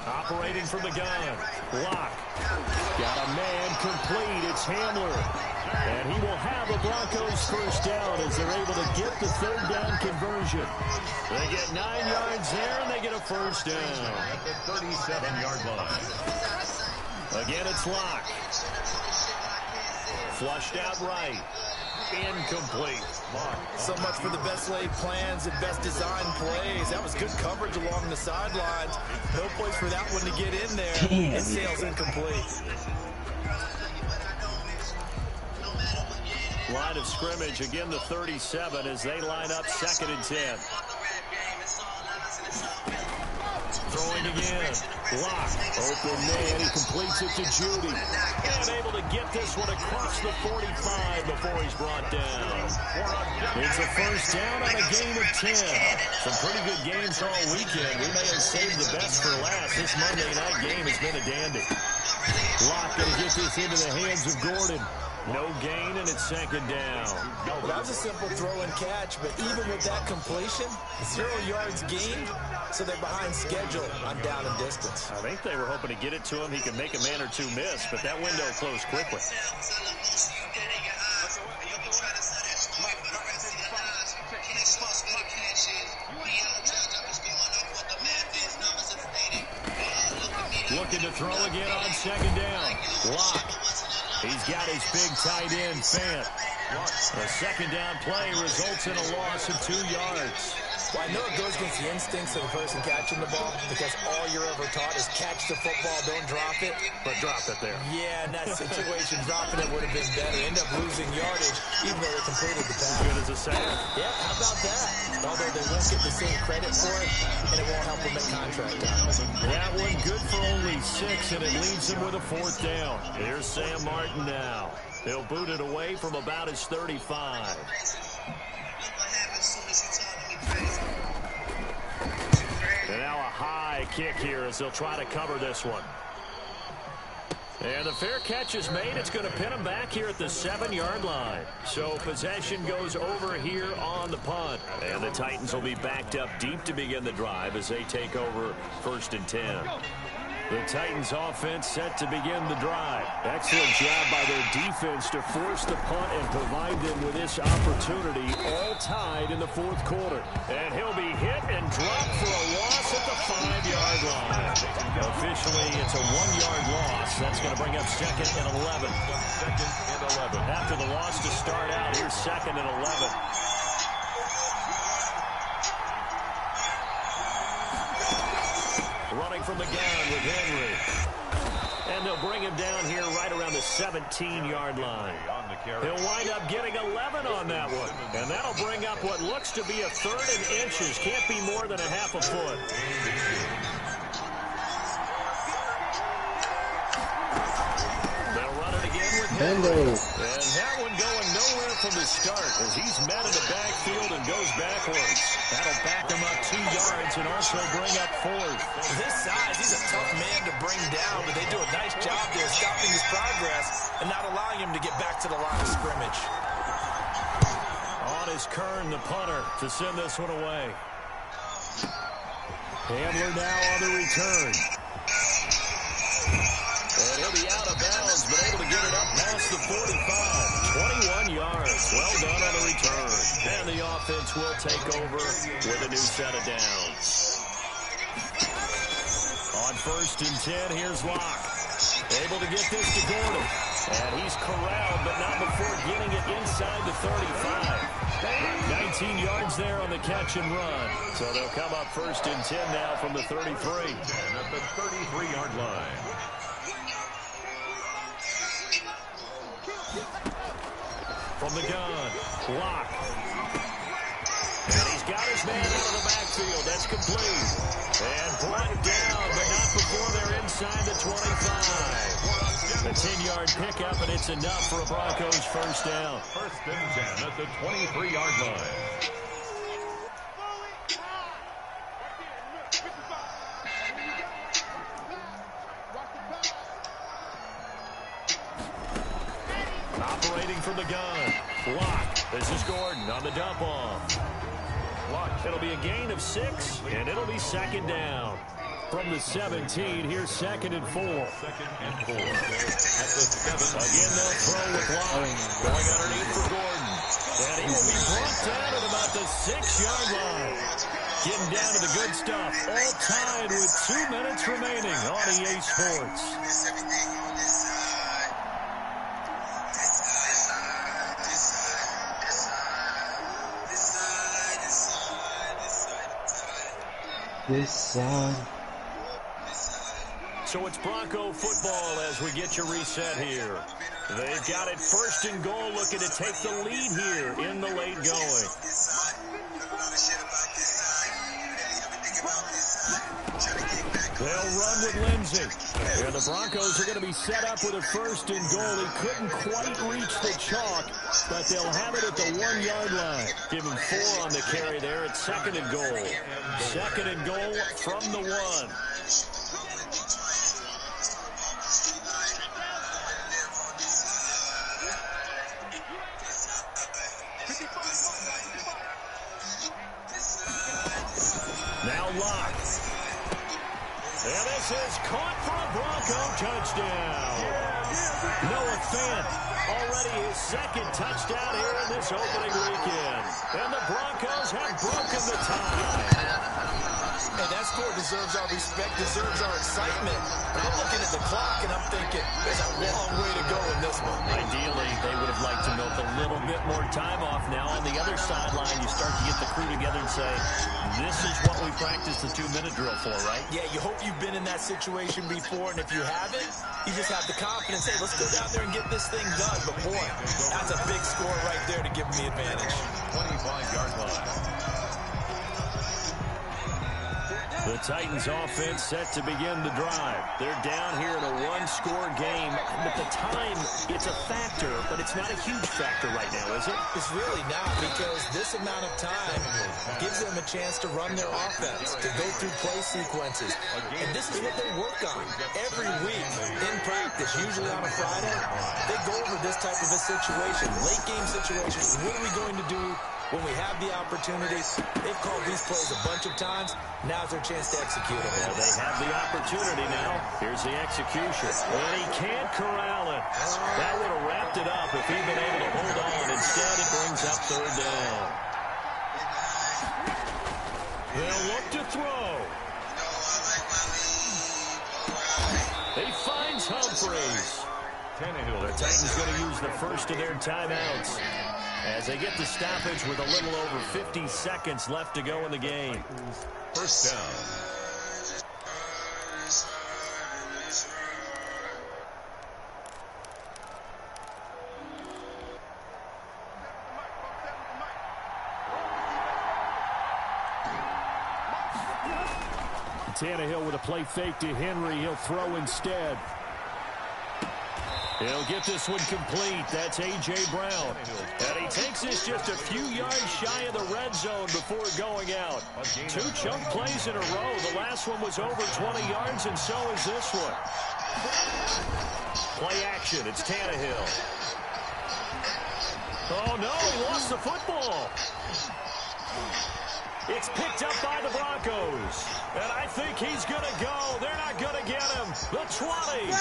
Speaker 3: Operating from the gun. Block. Got a man complete. It's Hamler. And he will have the Broncos first down as they're able to get the 3rd down conversion. They get 9 yards there, and they get a first down.
Speaker 4: At the 37-yard line.
Speaker 3: Again, it's Locke. Flushed out right. Incomplete.
Speaker 5: So much for the best laid plans and best designed plays. That was good coverage along the sidelines. No place for that one to get in there.
Speaker 1: Damn.
Speaker 5: It sails incomplete.
Speaker 3: Line of scrimmage, again the 37 as they line up 2nd and 10. Throwing again. Locke. Open man. He completes it to Judy. And able to get this one across the 45 before he's brought down. It's a first down on a gain of 10. Some pretty good games all weekend. We may have saved the best for last. This Monday night game has been a dandy. Locke going to get this into the hands of Gordon. No gain, and it's 2nd down.
Speaker 5: Well, that was a simple throw and catch, but even with that completion, 0 yards gained, so they're behind schedule on down and distance.
Speaker 3: I think they were hoping to get it to him. He could make a man or two miss, but that window closed quickly. Looking to throw again on 2nd down. Locke. He's got his big tight end, Fant. A 2nd down play results in a loss of 2 yards.
Speaker 5: Well, I know it goes against the instincts of the person catching the ball because all you're ever taught is catch the football, don't drop it.
Speaker 3: But drop it there.
Speaker 5: Yeah, in that situation, dropping it would have been better. End up losing yardage, even though they completed the pass.
Speaker 3: Good as a sack.
Speaker 5: Yeah, how about that? Although they won't get the same credit for it, and it won't help them at contract time.
Speaker 3: That one good for only 6, and it leaves him with a 4th down. Here's Sam Martin now. He'll boot it away from about his 35. And now a high kick here as they'll try to cover this one. And the fair catch is made. It's going to pin him back here at the 7-yard line. So possession goes over here on the punt. And the Titans will be backed up deep to begin the drive as they take over 1st and 10. The Titans offense set to begin the drive. Excellent job by their defense to force the punt and provide them with this opportunity, all tied in the 4th quarter. And he'll be hit and dropped for a loss at the 5-yard line. Officially, it's a 1-yard loss. That's going to bring up 2nd and 11.
Speaker 4: 2nd and 11.
Speaker 3: After the loss to start out, here's 2nd and 11. Running from the gun with Henry. And they'll bring him down here right around the 17-yard line. He'll wind up getting 11 on that one. And that'll bring up what looks to be a 3rd and inches. Can't be more than a half a foot. They'll run it again with Henry. And that one going nowhere from the start as he's met in the backfield and goes backwards. That'll back him up 2 yards and also bring up 4th.
Speaker 5: This size, he's a tough man to bring down, but they do a nice job there stopping his progress and not allowing him to get back to the line of scrimmage.
Speaker 3: On is Kern, the punter, to send this one away. Hamler now on the return. And he'll be out of bounds, but able to get it up past the 45. 21 yards. Well done on the return. And the offense will take over with a new set of downs. On 1st and 10, here's Locke. Able to get this to Gordon. And he's corralled, but not before getting it inside the 35. 19 yards there on the catch and run. So they'll come up 1st and 10 now from the 33.
Speaker 4: And at the 33-yard line.
Speaker 3: From the gun, Locke. And he's got his man out of the backfield. That's complete. And brought down, but not before they're inside the 25. A 10-yard pickup, and it's enough for a Broncos first down.
Speaker 4: 1st and 10 at the 23-yard line.
Speaker 3: from the gun. Blocked. This is Gordon on the dump off. It'll be a gain of 6, and it'll be second down. From the 17, here's 2nd and 4.
Speaker 4: Second and 4. At the 7.
Speaker 3: Again, they'll throw with Locke. Going underneath for Gordon. And he will be brought down at about the 6-yard line. Getting down to the good stuff. All tied with 2 minutes remaining on EA Sports.
Speaker 1: This side.
Speaker 3: So it's Bronco football as we get your reset here. They've got it 1st and goal, looking to take the lead here in the late going. They'll run with Lindsey. And the Broncos are going to be set up with a 1st and goal. He couldn't quite reach the chalk, but they'll have it at the 1-yard line. Give him 4 on the carry there at 2nd and goal. 2nd and goal from the 1. Now Locke. And this is caught for a Bronco touchdown. Noah Fant, already his 2nd touchdown here in this opening weekend. And the Broncos have broken the tie.
Speaker 5: And that score deserves our respect, deserves our excitement. But I'm looking at the clock and I'm thinking there's a long way to go in this one.
Speaker 3: Ideally, they would have liked to milk a little bit more time off. Now on the other sideline, you start to get the crew together and say, this is what we practiced the 2-minute drill for, right?
Speaker 5: Yeah, you hope you've been in that situation before, and if you haven't, you just have the confidence, hey, let's go down there and get this thing done. But boy, that's a big score right there to give them the advantage.
Speaker 4: 25-yard line.
Speaker 3: The Titans offense set to begin the drive. They're down here in a 1-score game. But the time, it's a factor, but it's not a huge factor right now, is it?
Speaker 5: It's really not, because this amount of time gives them a chance to run their offense, to go through play sequences. And this is what they work on every week in practice, usually on a Friday. They go over this type of a situation, late-game situation. What are we going to do when we have the opportunity? They've called these plays a bunch of times. Now's their chance to execute them.
Speaker 3: Well, they have the opportunity now. Here's the execution. And he can't corral it. That would have wrapped it up if he'd been able to hold on. Instead, it brings up 3rd down. They'll look to throw. He finds Humphreys. The Titans going to use the first of their timeouts as they get the stoppage with a little over 50 seconds left to go in the game.
Speaker 4: 1st down.
Speaker 3: Tannehill with a play fake to Henry. He'll throw instead. He'll get this one complete. That's A.J. Brown. And he takes this just a few yards shy of the red zone before going out. 2 chunk plays in a row. The last one was over 20 yards, and so is this one. Play action. It's Tannehill. Oh, no, he lost the football. It's picked up by the Broncos. And I think he's going to go. They're not going to get him. The 20,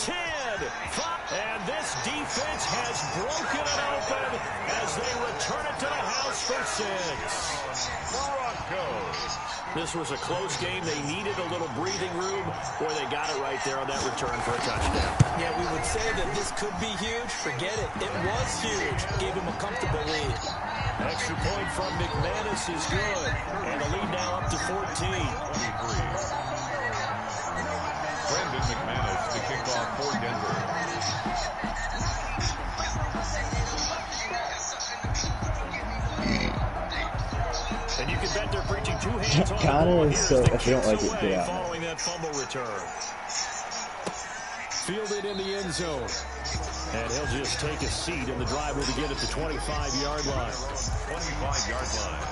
Speaker 3: 10, 5. And this defense has broken it open as they return it to the house for 6.
Speaker 4: Broncos.
Speaker 3: This was a close game. They needed a little breathing room. Boy, they got it right there on that return for a touchdown.
Speaker 5: Yeah, we would say that this could be huge. Forget it. It was huge. Gave him a comfortable lead.
Speaker 3: Extra point from McManus is good. And the lead now up to 14.
Speaker 4: 23. Brandon McManus to kick off for Denver.
Speaker 3: And you can bet they're preaching 2 hands on
Speaker 1: Connor
Speaker 3: the ball.
Speaker 1: is so, if you don't like it, get out.
Speaker 3: Following that fumble return. Fielded in the end zone. And he'll just take a seat, and the drive will begin at the 25-yard line.
Speaker 4: 25-yard line.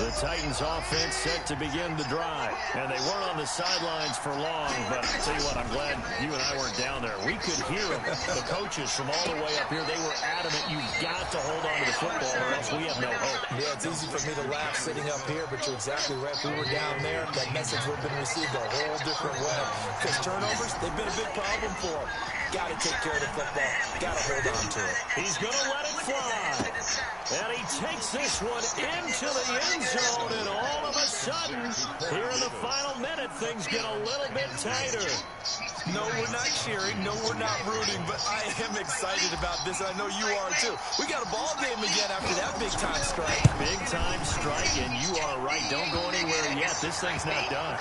Speaker 3: The Titans offense set to begin the drive. And they weren't on the sidelines for long, but I'll tell you what, I'm glad you and I weren't down there. We could hear them. The coaches from all the way up here, they were adamant, you've got to hold on to the football or else we have no hope.
Speaker 5: Yeah, it's easy for me to laugh sitting up here, but you're exactly right. If we were down there, that message would have been received a whole different way. Because turnovers, they've been a big problem for them. Got to take care of the football. Got to hold on to it.
Speaker 3: He's going to let it fly. And he takes this one into the end zone, and all of a sudden, here in the final minute, things get a little bit tighter.
Speaker 5: No, we're not cheering. No, we're not rooting, but I am excited about this. I know you are, too. We got a ball game again after that big-time strike.
Speaker 3: Big-time strike, and you are right. Don't go anywhere yet. This thing's not done.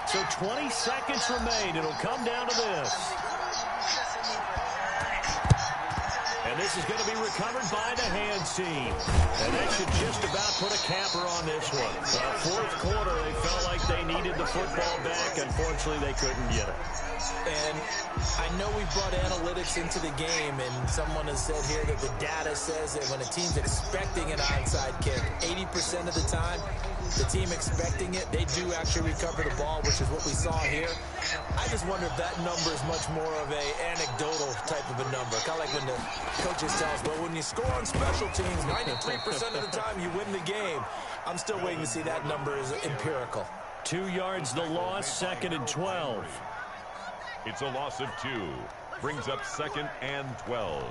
Speaker 3: So 20 seconds remain. It'll come down to this. And this is going to be recovered by the hands team. And that should just about put a capper on this one. Fourth quarter, they felt like they needed the football back. Unfortunately, they couldn't get it.
Speaker 5: And I know we brought analytics into the game, and someone has said here that the data says that when a team's expecting an onside kick, 80% of the time, the team expecting it, they do actually recover the ball, which is what we saw here. I just wonder if that number is much more of a anecdotal type of a number. Kind of like when the coaches tell us, well, when you score on special teams, 93% of the time you win the game. I'm still waiting to see that number is empirical.
Speaker 3: 2 yards the loss, 2nd and 12.
Speaker 4: It's a loss of 2. Brings up 2nd and 12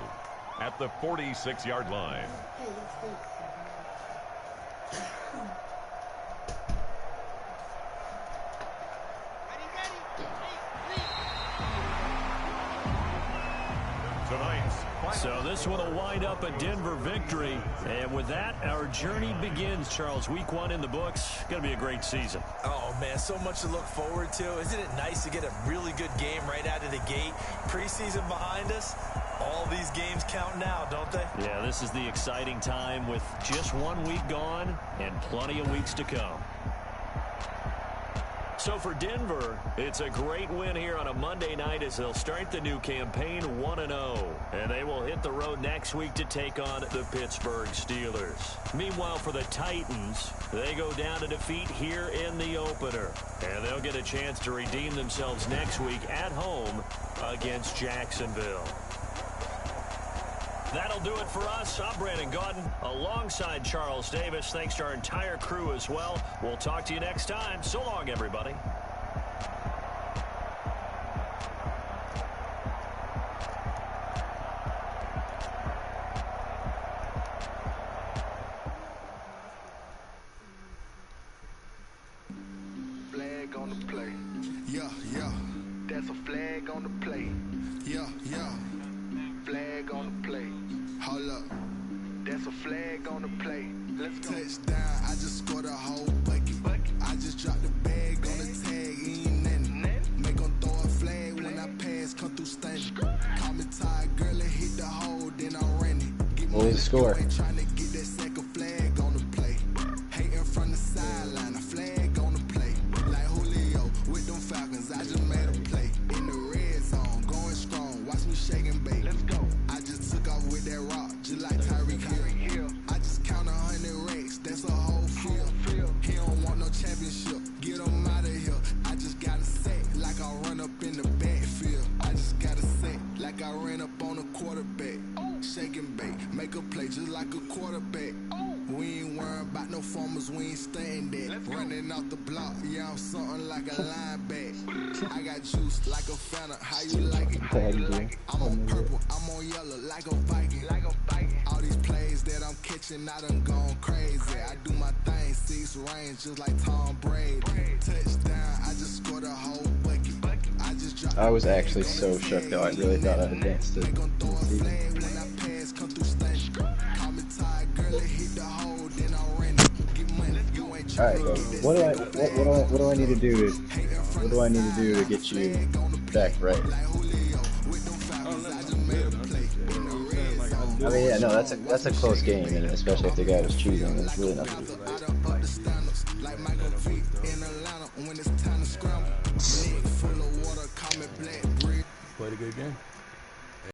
Speaker 4: at the 46-yard line.
Speaker 3: So this one will wind up a Denver victory. And with that, our journey begins, Charles. Week 1 in the books. Going to be a great season.
Speaker 5: Oh, man, so much to look forward to. Isn't it nice to get a really good game right out of the gate? Preseason behind us. All these games count now, don't they?
Speaker 3: Yeah, this is the exciting time with just 1 week gone and plenty of weeks to come. So for Denver, it's a great win here on a Monday night as they'll start the new campaign 1-0. And they will hit the road next week to take on the Pittsburgh Steelers. Meanwhile, for the Titans, they go down to defeat here in the opener. And they'll get a chance to redeem themselves next week at home against Jacksonville. That'll do it for us. I'm Brandon Gaudin alongside Charles Davis. Thanks to our entire crew as well. We'll talk to you next time. So long, everybody.
Speaker 6: Flag on the play. Yeah, yeah. That's a flag on the play. Yeah, yeah. Flag on the play. Hold up. That's a flag on the play. Let's go. Touchdown. I just scored a whole bucket. I just dropped the bag on the tag. Ain't nothing. Make them throw a flag when I pass. Come through stunning. Call me tired, girl, and hit the hole. Then I ran it.
Speaker 1: What was the score?
Speaker 6: Trying to get that second flag on the play. Hating from the sideline. A flag on the play. Like Julio with them Falcons. I just made a play. In the red zone. Going strong. Watch me shake and bake. Let's go. I just took off with that rock. Just like Tyreek Hill. I just count 100 racks. That's a whole field. He don't want no championship. Get him out of here. I just got to say like I run up in the backfield. I just got to say like I ran up on a quarterback. Shake and bake. Make a play just like a quarterback. We ain't worrying about no formers. We ain't staying there. Running off the block. Yeah, I'm something like a linebacker. I got juice like a Fanta. How you like it? How you like it? I'm on purple. I'm on yellow like a Viking. All these plays that I'm catching, I done gone crazy. I do my thing, 6 range just like Tom Brady. Touchdown, I just scored a whole bucket. I just dropped.
Speaker 1: I was actually so shook though. I really thought I'd advanced it. Alright, what do I need to do to get you back right? I mean, yeah, no, that's a close game, and especially if the guy was choosing, there's really nothing to do.
Speaker 2: Played a good game.